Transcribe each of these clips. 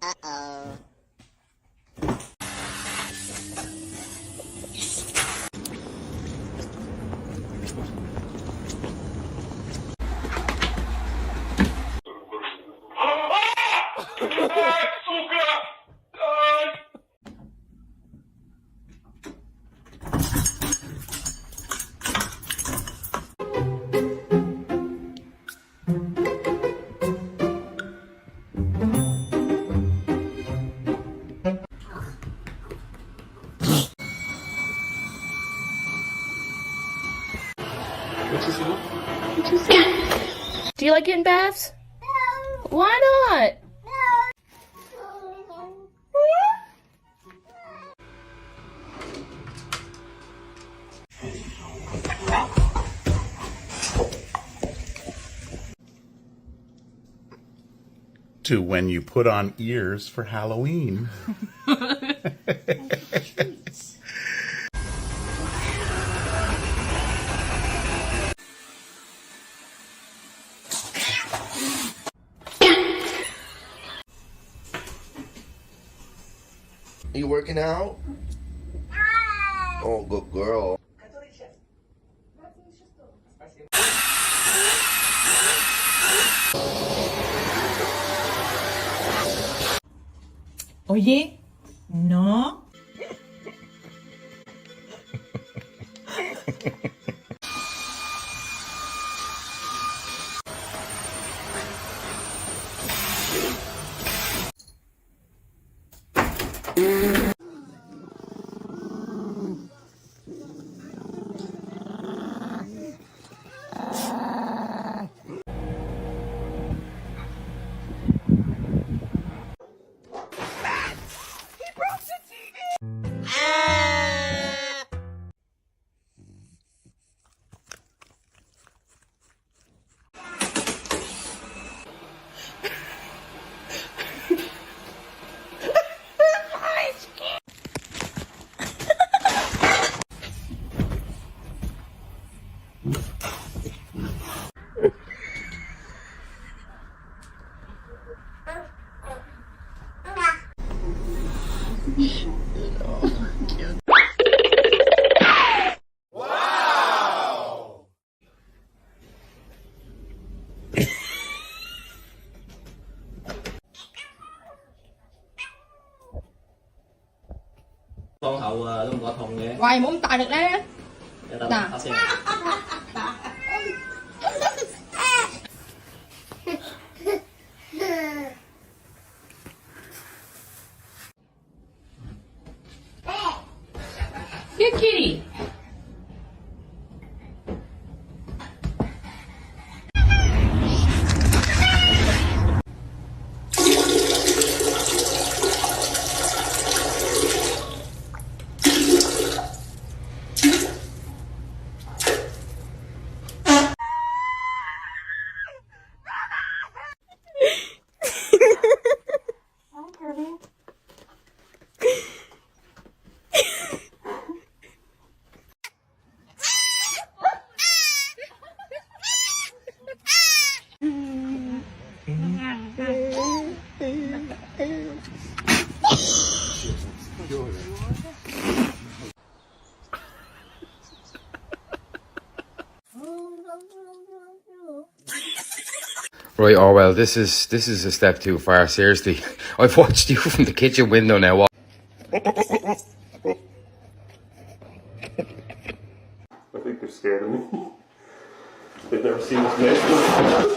Uh-oh. Do you like getting baths? No. Why not? To when you put on ears for Halloween. You working out? Oh, good girl. Oye, no. Con hậu luôn gọt thùng vậy. Hoài muốn tài được đấy. Nè. Good kitty. Right, Orwell, this is a step too far, seriously. I've watched you from the kitchen window now. I think they're scared of me. They've never seen this mess.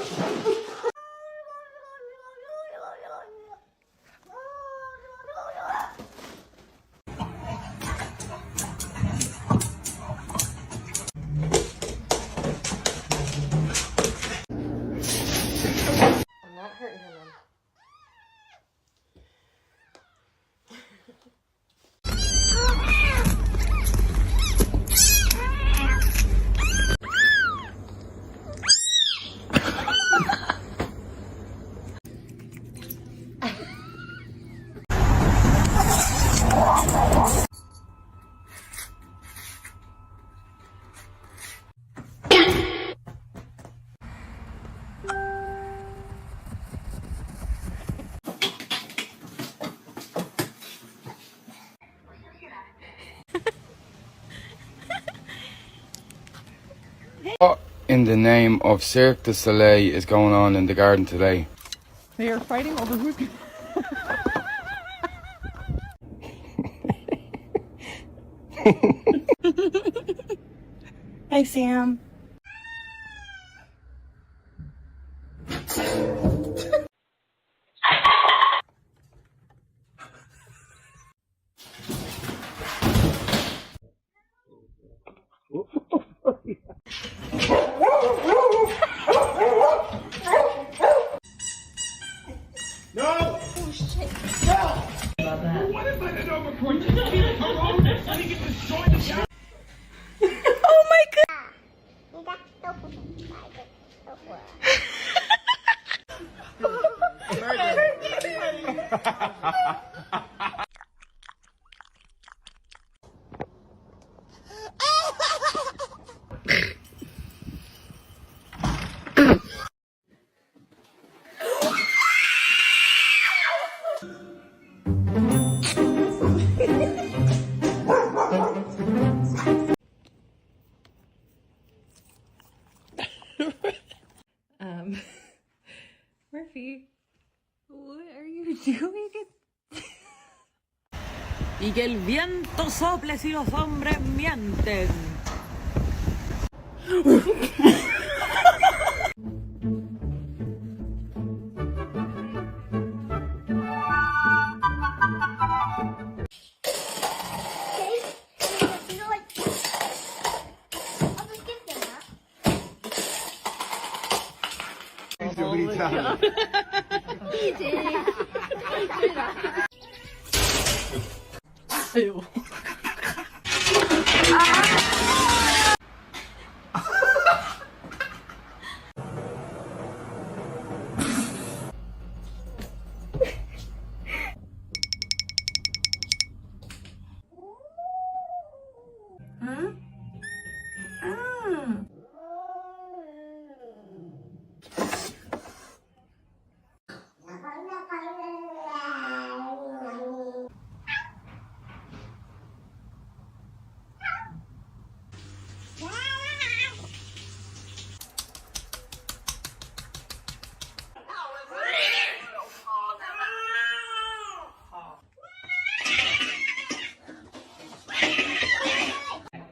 in the name of Cirque du Soleil is going on in the garden today? They are fighting over who can... Hi, Sam. Murphy, what are you doing? Y que el viento sople si los hombres mienten. Ew.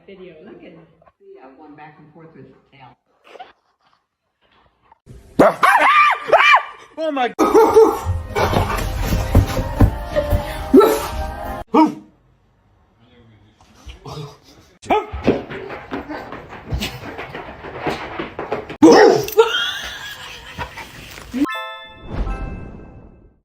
Video. Look at see one back and forth with his tail. Oh my.